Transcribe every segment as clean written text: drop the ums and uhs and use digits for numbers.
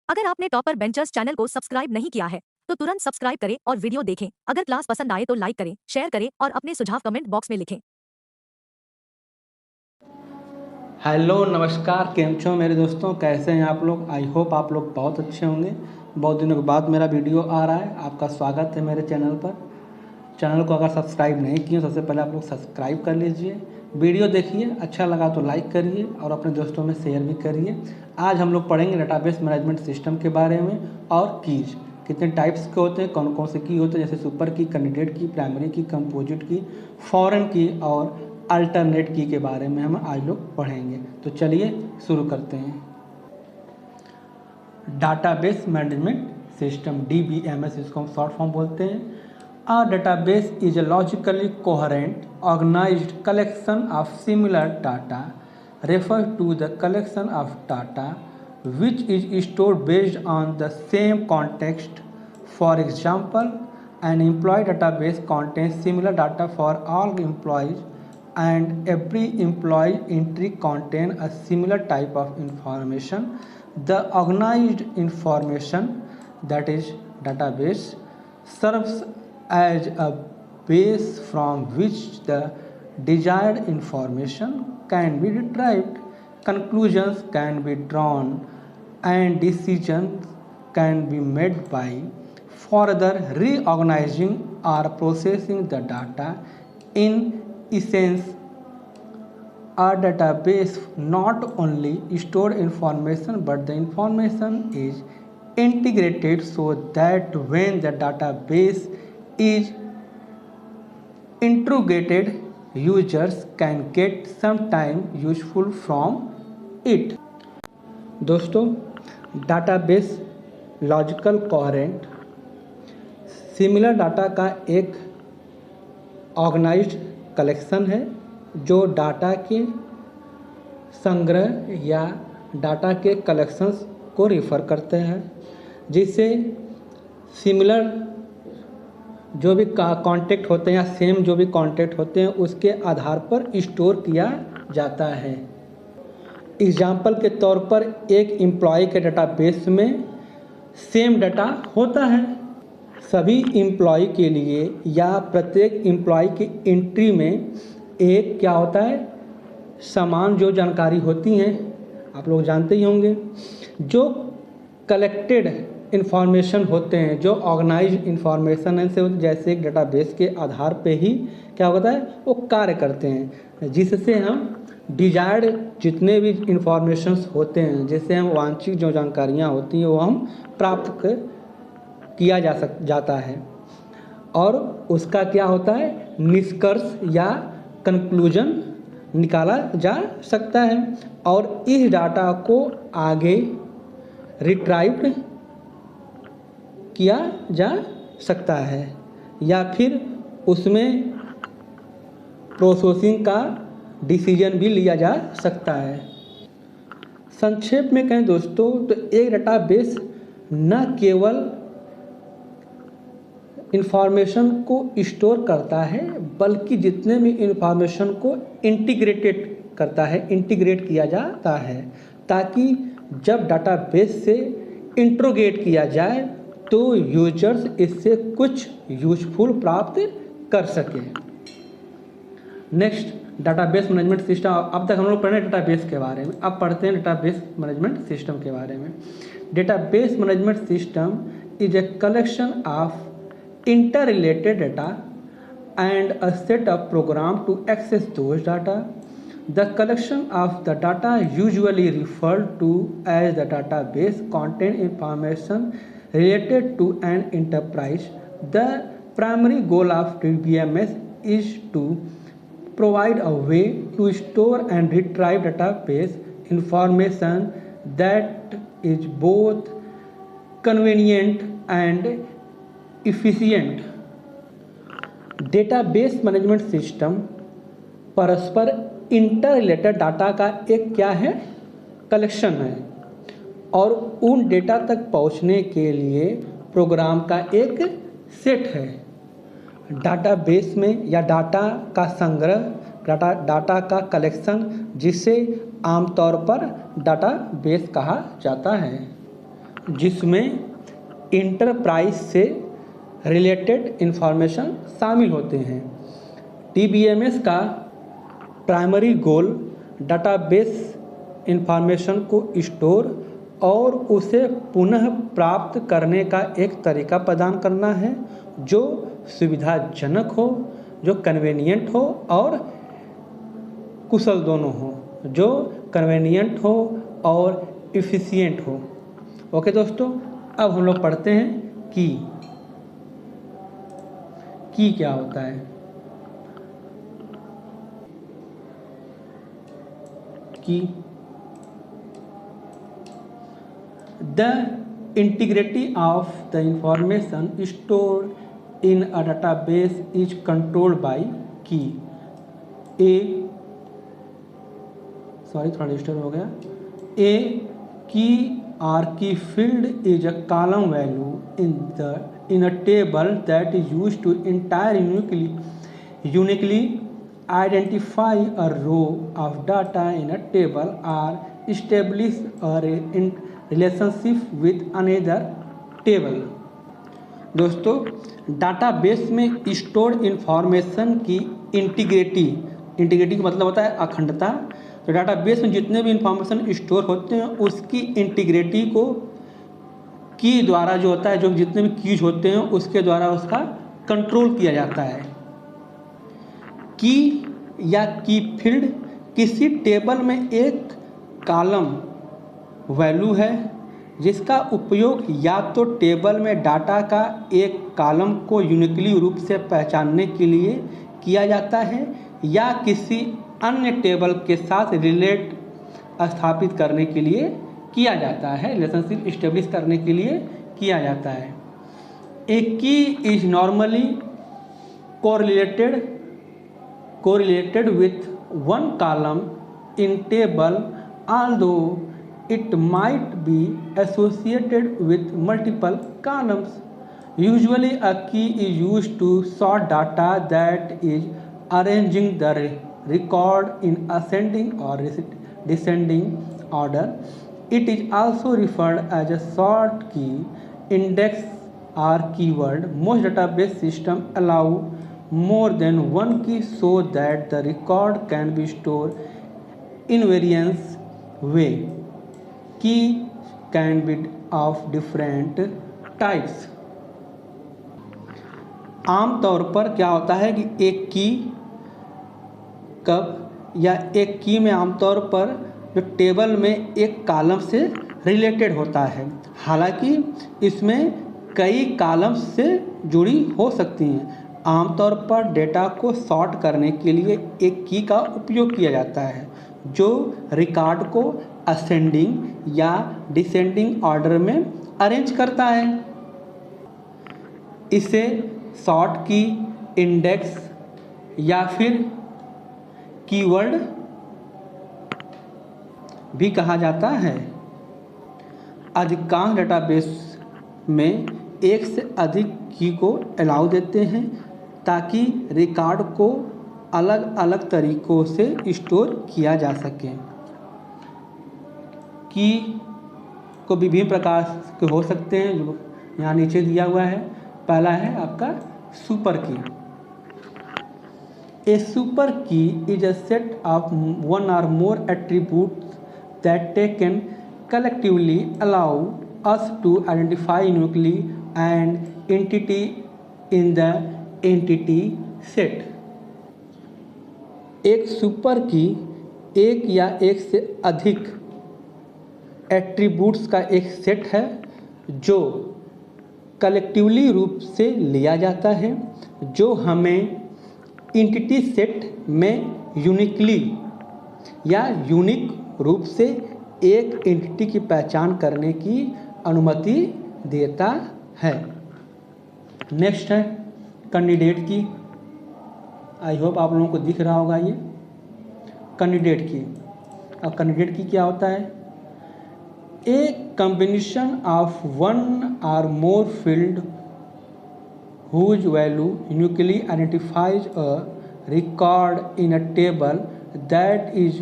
अगर आपने topper benchers channel को सब्सक्राइब नहीं किया है तो तुरंत सब्सक्राइब करें और वीडियो देखें। अगर क्लास पसंद आए तो लाइक करें, शेयर करें और अपने सुझाव कमेंट बॉक्स में लिखें। हेलो नमस्कार, केम छो मेरे दोस्तों, कैसे हैं आप लोग। आई होप आप लोग बहुत अच्छे होंगे। बहुत दिनों के बाद मेरा वीडियो आ रहा है। आपका स्वागत है मेरे चैनल पर। चैनल को अगर सब्सक्राइब नहीं किए सबसे पहले आप लोग सब्सक्राइब कर लीजिए, वीडियो देखिए, अच्छा लगा तो लाइक करिए और अपने दोस्तों में शेयर भी करिए। आज हम लोग पढ़ेंगे डेटाबेस मैनेजमेंट सिस्टम के बारे में और कीज कितने टाइप्स के होते हैं, कौन कौन से की होते हैं, जैसे सुपर की, कैंडिडेट की, प्राइमरी की, कंपोजिट की, फॉरेन की और अल्टरनेट की के बारे में हम आज लोग पढ़ेंगे। तो चलिए शुरू करते हैं। डाटाबेस मैनेजमेंट सिस्टम, DBMS इसको हम शॉर्ट फॉर्म बोलते हैं। A database is a logically coherent, organized collection of similar data, refers to the collection of data which is stored based on the same context. For example, an employee database contains similar data for all employees, and every employee entry contains a similar type of information. The organized information, that is database, serves as a base from which the desired information can be retrieved, conclusions can be drawn, and decisions can be made by further reorganizing or processing the data. In essence, a database not only store information but the information is integrated so that when the database is interrogated, users can get some time useful from it. दोस्तों, database logical coherent similar data का एक organised collection है जो data के संग्रह या data के collections को रिफ़र करते हैं, जिससे सिमिलर जो भी कॉन्टेक्ट होते हैं या सेम जो भी कॉन्टेक्ट होते हैं उसके आधार पर स्टोर किया जाता है। एग्जाम्पल के तौर पर एक एम्प्लॉय के डाटाबेस में सेम डाटा होता है सभी एम्प्लॉय के लिए, या प्रत्येक एम्प्लॉय की एंट्री में एक क्या होता है, समान जो जानकारी होती हैं आप लोग जानते ही होंगे। जो कलेक्टेड इन्फॉर्मेशन होते हैं, जो ऑर्गेनाइज्ड इन्फॉर्मेशन है से जैसे एक डाटाबेस के आधार पे ही क्या होता है वो कार्य करते हैं, जिससे हम डिजायर्ड जितने भी इंफॉर्मेशंस होते हैं, जिससे हम वांछित जो जानकारियाँ होती हैं वो हम प्राप्त किया जाता है और उसका क्या होता है निष्कर्ष या कंक्लूजन निकाला जा सकता है और इस डाटा को आगे रिट्राइव्ड किया जा सकता है या फिर उसमें प्रोसेसिंग का डिसीजन भी लिया जा सकता है। संक्षेप में कहें दोस्तों तो एक डाटाबेस न केवल इंफॉर्मेशन को स्टोर करता है बल्कि जितने भी इंफॉर्मेशन को इंटीग्रेटेड करता है, इंटीग्रेट किया जाता है, ताकि जब डाटाबेस से इंट्रोगेट किया जाए तो यूजर्स इससे कुछ यूजफुल प्राप्त कर सके। Next, database management system. अब तक हम लोग पढ़े डाटाबेस के बारे में, अब पढ़ते हैं डाटाबेस मैनेजमेंट सिस्टम के बारे में। Database management system is a collection of interrelated data and a set of program to access those data. The collection of the data usually referred to as the database contain information related to an enterprise. The primary goal of DBMS is to provide a way to store and retrieve database information that is both convenient and efficient. Database management system परस्पर inter related data का एक क्या है collection है और उन data तक पहुंचने के लिए प्रोग्राम का एक सेट है। डाटाबेस में या डाटा का संग्रह, डाटा का कलेक्शन, जिसे आमतौर पर डाटाबेस कहा जाता है। जिसमें इंटरप्राइज से रिलेटेड इंफॉर्मेशन शामिल होते हैं। DBMS का प्राइमरी गोल डाटाबेस इंफॉर्मेशन को स्टोर और उसे पुनः प्राप्त करने का एक तरीका प्रदान करना है जो सुविधाजनक हो, जो कन्वीनियंट हो और कुशल दोनों हो, जो कन्वीनियंट हो और इफ़िशियंट हो। ओके दोस्तों, अब हम लोग पढ़ते हैं की क्या होता है। Key the integrity of the information stored in a database is controlled by key. थोड़ा डिस्टर्ब हो गया। A key or key field is a column value in a table that is used to entire uniquely identify a row of data in a table or establish a relationship with another table। दोस्तों, database में stored information की integrity का मतलब होता है अखंडता। तो database में जितने भी इंफॉर्मेशन स्टोर होते हैं उसकी इंटीग्रिटी को की द्वारा जो होता है, जो जितने भी कीज होते हैं उसके द्वारा उसका कंट्रोल किया जाता है। की या की फील्ड किसी टेबल में एक कॉलम वैल्यू है जिसका उपयोग या तो टेबल में डाटा का एक कॉलम को यूनिकली रूप से पहचानने के लिए किया जाता है या किसी अन्य टेबल के साथ रिलेट स्थापित करने के लिए किया जाता है, रिलेशनशिप इस्टेब्लिश करने के लिए किया जाता है। ए की is normally correlated with one column in table, although it might be associated with multiple columns. Usually a key is used to sort data that is arranging the record in ascending or descending order. It is also referred as a sort key, index or keyword. Most database systems allow more than one key so that the record can be stored in various way. Key can be of different types. आमतौर पर क्या होता है कि एक की एक की में आमतौर पर जो टेबल में एक कॉलम से रिलेटेड होता है, हालांकि इसमें कई कॉलम्स से जुड़ी हो सकती हैं। आमतौर पर डेटा को सॉर्ट करने के लिए एक की का उपयोग किया जाता है जो रिकॉर्ड को असेंडिंग या डिसेंडिंग ऑर्डर में अरेंज करता है। इसे सॉर्ट की, इंडेक्स या फिर कीवर्ड भी कहा जाता है। अधिकांश डेटाबेस में एक से अधिक की को अलाउ देते हैं ताकि रिकॉर्ड को अलग अलग तरीक़ों से स्टोर किया जा सके। की को विभिन्न प्रकार के हो सकते हैं जो यहाँ नीचे दिया हुआ है। पहला है आपका सुपर की। ए सुपर की is a set of one or more attributes that taken collectively allow us to identify uniquely an entity in the entity set। एक सुपर की एक या एक से अधिक एट्रीब्यूट्स का एक सेट है जो कलेक्टिवली रूप से लिया जाता है, जो हमें एंटिटी सेट में यूनिकली या यूनिक रूप से एक एंटिटी की पहचान करने की अनुमति देता है। नेक्स्ट है कैंडिडेट की। आई होप आप लोगों को दिख रहा होगा ये कैंडिडेट की। अब कैंडिडेट की क्या होता है? ए कॉम्बिनेशन ऑफ वन और मोर field whose value uniquely identifies a record in a table that is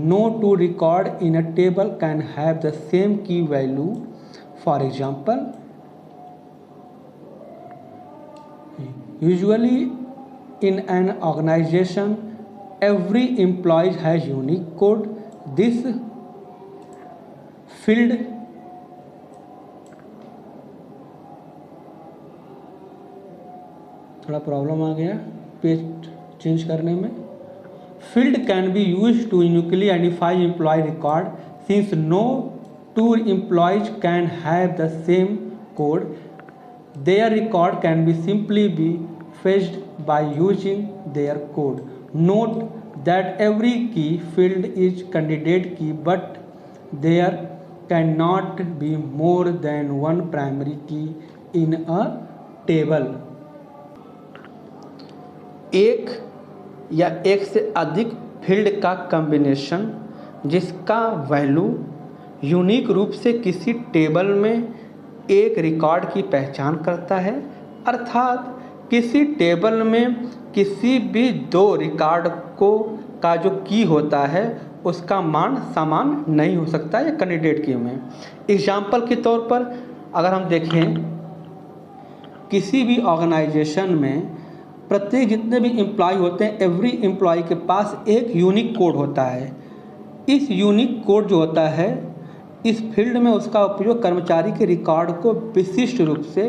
no two record in a table can have the same key value for example, usually in an organization every employee has unique code. This field थोड़ा problem आ गया page change करने में. Field can be used to uniquely identify employee record. Since no two employees can have the same code, their record can be simply be fetched by using their code. Note that every key field is candidate key, but there cannot be more than one primary key in a table. एक या एक से अधिक field का combination जिसका value unique रूप से किसी टेबल में एक रिकॉर्ड की पहचान करता है, अर्थात किसी टेबल में किसी भी दो रिकॉर्ड का जो की होता है उसका मान समान नहीं हो सकता या कैंडिडेट की में. एग्जाम्पल के तौर पर अगर हम देखें, किसी भी ऑर्गेनाइजेशन में प्रत्येक जितने भी एम्प्लॉय होते हैं, एवरी एम्प्लॉय के पास एक यूनिक कोड होता है. इस यूनिक कोड जो होता है, इस फील्ड में उसका उपयोग कर्मचारी के रिकॉर्ड को विशिष्ट रूप से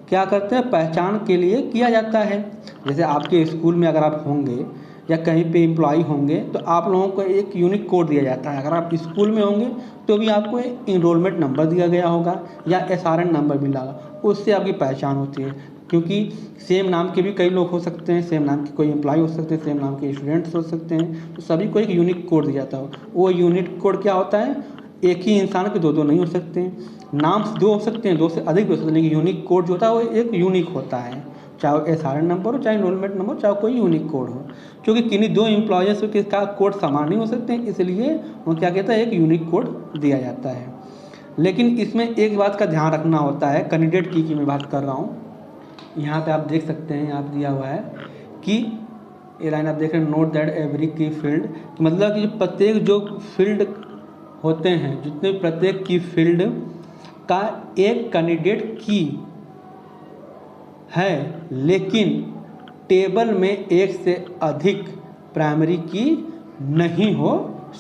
क्या करते हैं, पहचान के लिए किया जाता है. जैसे आपके स्कूल में अगर आप होंगे या कहीं पे एम्प्लॉय होंगे तो आप लोगों को एक यूनिक कोड दिया जाता है. अगर आप स्कूल में होंगे तो भी आपको एक इनरोलमेंट नंबर दिया गया होगा या SRN नंबर मिला होगा, उससे आपकी पहचान होती है. क्योंकि सेम नाम के भी कई लोग हो सकते हैं, सेम नाम के कोई एम्प्लॉय हो सकते हैं, सेम नाम के स्टूडेंट्स हो सकते हैं, तो सभी को एक यूनिक कोड दिया जाता है. वो यूनिक कोड क्या होता है, एक ही इंसान के दो नहीं हो सकते हैं, नाम दो हो सकते हैं, दो से अधिक भी हो सकते हैं, लेकिन यूनिक कोड जो होता है वो एक यूनिक होता है. चाहे वो SRN नंबर हो, चाहे इनरोलमेंट नंबर, चाहे कोई यूनिक कोड हो. क्योंकि किन्हीं दो एम्प्लॉयज़ का कोड समान नहीं हो सकते हैं, इसलिए वो क्या कहता है, एक यूनिक कोड दिया जाता है. लेकिन इसमें एक बात का ध्यान रखना होता है, कैंडिडेट की मैं बात कर रहा हूँ. यहाँ पे आप देख सकते हैं, यहाँ पे दिया हुआ है कि ये लाइन आप देख रहे हैं, नोट दैट एवरी की फील्ड, मतलब कि प्रत्येक जो फील्ड होते हैं, जितने प्रत्येक की फील्ड का एक कैंडिडेट की है, लेकिन टेबल में एक से अधिक प्राइमरी की नहीं हो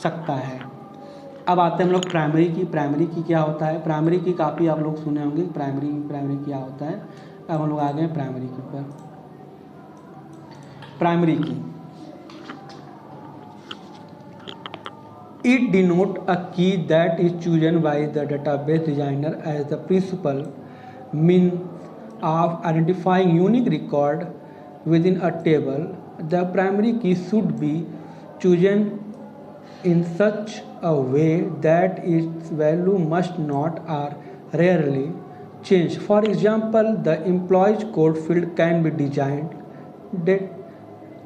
सकता है. अब आते हैं हम लोग प्राइमरी की क्या होता है. प्राइमरी की काफ़ी आप लोग सुने होंगे, प्राइमरी क्या होता है. अब हम लोग आ गए प्राइमरी की पर. प्राइमरी की it denote a key that is chosen by the database designer as the principal mean of identifying unique record within a table. The primary key should be chosen in such a way that its value must not or rarely change. For example, the employee's code field can be designed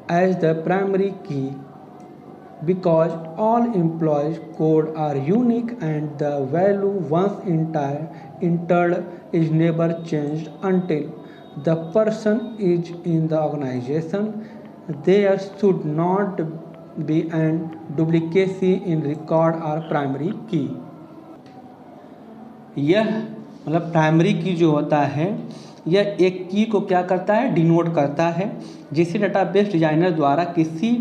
as the primary key because all employees' code are unique and the value once entered is never changed until the person is in the organization. There should not be an duplicacy in record or primary key. यह मतलब primary की जो होता है, यह एक की को क्या करता है, डिनोट करता है, जिसे डेटाबेस डिजाइनर द्वारा किसी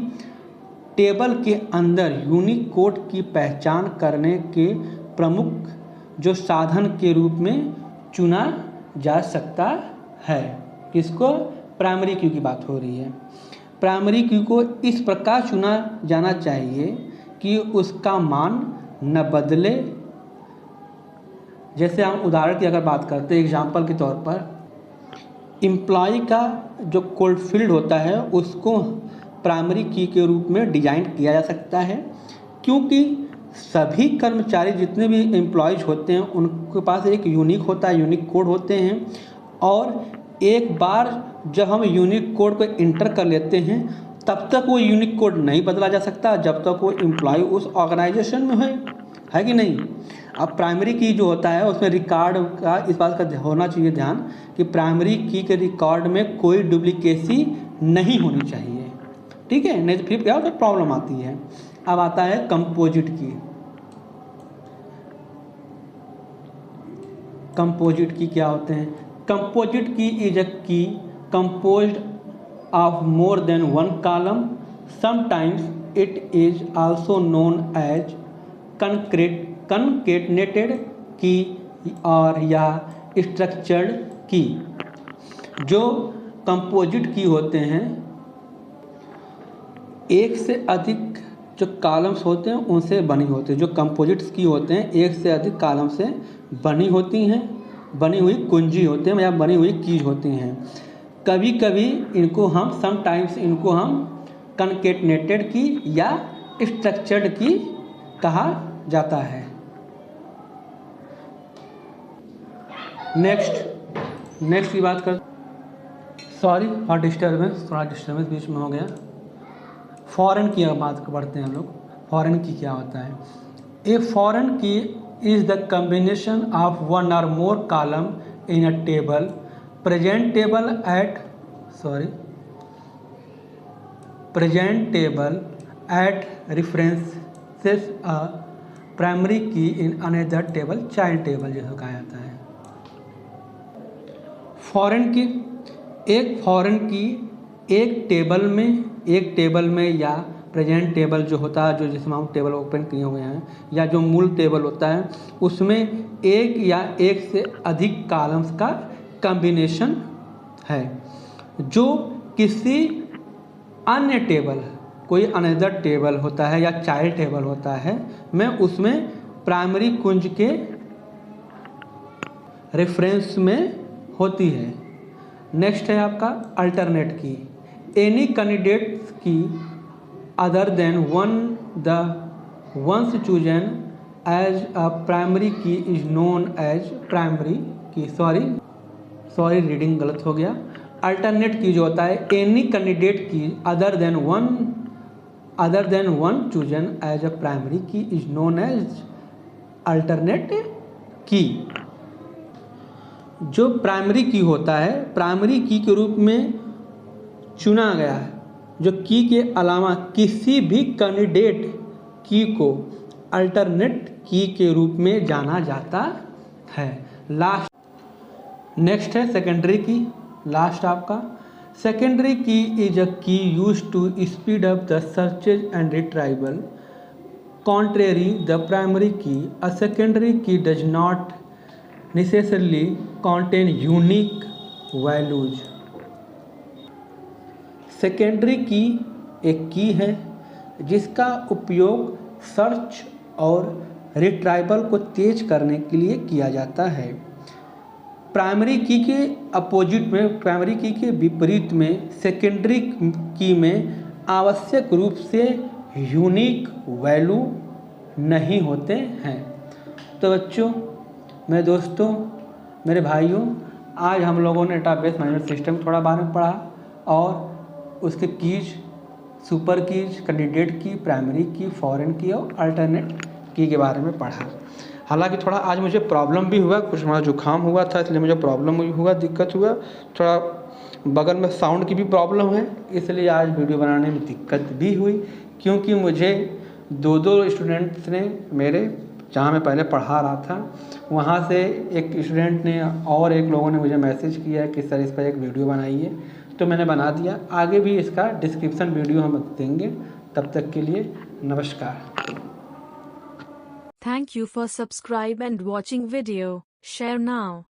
टेबल के अंदर यूनिक कोड की पहचान करने के प्रमुख जो साधन के रूप में चुना जा सकता है. किसको, प्राइमरी की बात हो रही है. प्राइमरी की को इस प्रकार चुना जाना चाहिए कि उसका मान न बदले. जैसे हम उदाहरण की अगर बात करते हैं, एग्जाम्पल के तौर पर, एम्प्लॉय का जो कोड फील्ड होता है उसको प्राइमरी की के रूप में डिजाइन किया जा सकता है, क्योंकि सभी कर्मचारी जितने भी एम्प्लॉयज़ होते हैं उनके पास एक यूनिक होता है, यूनिक कोड होते हैं. और एक बार जब हम यूनिक कोड को इंटर कर लेते हैं तब तक वो यूनिक कोड नहीं बदला जा सकता जब तक वो एम्प्लॉय उस ऑर्गेनाइजेशन में है कि नहीं. अब प्राइमरी की जो होता है उसमें रिकॉर्ड का इस बात का होना चाहिए ध्यान कि प्राइमरी की के रिकॉर्ड में कोई डुप्लीकेसी नहीं होनी चाहिए. ठीक है, नहीं तो फिर क्या होता है, प्रॉब्लम आती है. अब आता है कंपोजिट की. कंपोजिट की क्या होते हैं? कंपोजिट की इज अ की composed of more than one column. Sometimes it is also known as concatenated key और या structured key. जो कंपोजिट की होते हैं, एक से अधिक जो कॉलम्स होते हैं उनसे बनी होती है। जो कंपोजिट्स की होते हैं एक से अधिक कॉलम से बनी होती हैं, बनी हुई कुंजी होते हैं या बनी हुई कीज होती हैं। कभी कभी इनको हम समटाइम्स इनको हम कनकेटनेटेड की या स्ट्रक्चर्ड की कहा जाता है। नेक्स्ट की बात कर, सॉरी फॉर डिस्टर्बेंस, थोड़ा डिस्टर्बेंस बीच में हो गया। फॉरेन की बात करते हैं हम लोग। फॉरेन की क्या होता है? A foreign key is the combination of one और more column in a table presentable at references a primary key in another table, child table जैसा कहा जाता है। फॉरेन की एक टेबल में या प्रेजेंट टेबल जो होता है, जो जिसमें हम टेबल ओपन किए हुए हैं, या जो मूल टेबल होता है उसमें एक या एक से अधिक कॉलम्स का कॉम्बिनेशन है। जो किसी अन्य टेबल, कोई अनदर टेबल होता है या चाइल्ड टेबल होता है, मैं उसमें प्राइमरी कुंज के रेफरेंस में होती है। नेक्स्ट है आपका alternate key. Any candidates key other than one the ones chosen as a primary key is known as primary key. Sorry reading गलत हो गया। अल्टरनेट की जो होता है, any candidate key other than one chosen as a primary key is known as alternate key. जो primary की होता है, प्राइमरी की के रूप में चुना गया है, जो की के अलावा किसी भी कैंडिडेट की को अल्टरनेट की के रूप में जाना जाता है। नेक्स्ट है सेकेंडरी की। लास्ट आपका सेकेंडरी की is a key use to speed up the searches and retrieval contrary the primary key. A secondary key does not necessarily contain unique values. Secondary key एक की है जिसका उपयोग सर्च और रिट्राइवल को तेज करने के लिए किया जाता है। प्राइमरी की के अपोजिट में, प्राइमरी की के विपरीत में सेकेंडरी की में आवश्यक रूप से यूनिक वैल्यू नहीं होते हैं। तो बच्चों, मेरे दोस्तों, मेरे भाइयों, आज हम लोगों ने डेटाबेस मैनेजमेंट सिस्टम थोड़ा बारे में पढ़ा और उसके कीज, सुपर कीज, कैंडिडेट की, प्राइमरी की, फॉरेन की और अल्टरनेट की के बारे में पढ़ा। हालांकि थोड़ा आज मुझे प्रॉब्लम भी हुआ, कुछ हमारा जुकाम हुआ था, इसलिए मुझे प्रॉब्लम हुआ, दिक्कत हुआ, थोड़ा बगल में साउंड की भी प्रॉब्लम है, इसलिए आज वीडियो बनाने में दिक्कत भी हुई। क्योंकि मुझे दो स्टूडेंट्स ने मेरे, जहाँ मैं पहले पढ़ा रहा था, वहाँ से एक स्टूडेंट ने और एक लोगों ने मुझे मैसेज किया कि सर इस पर एक वीडियो बनाइए, तो मैंने बना दिया। आगे भी इसका डिस्क्रिप्शन वीडियो हम देंगे। तब तक के लिए नमस्कार। Thank you for subscribe and watching video. Share now.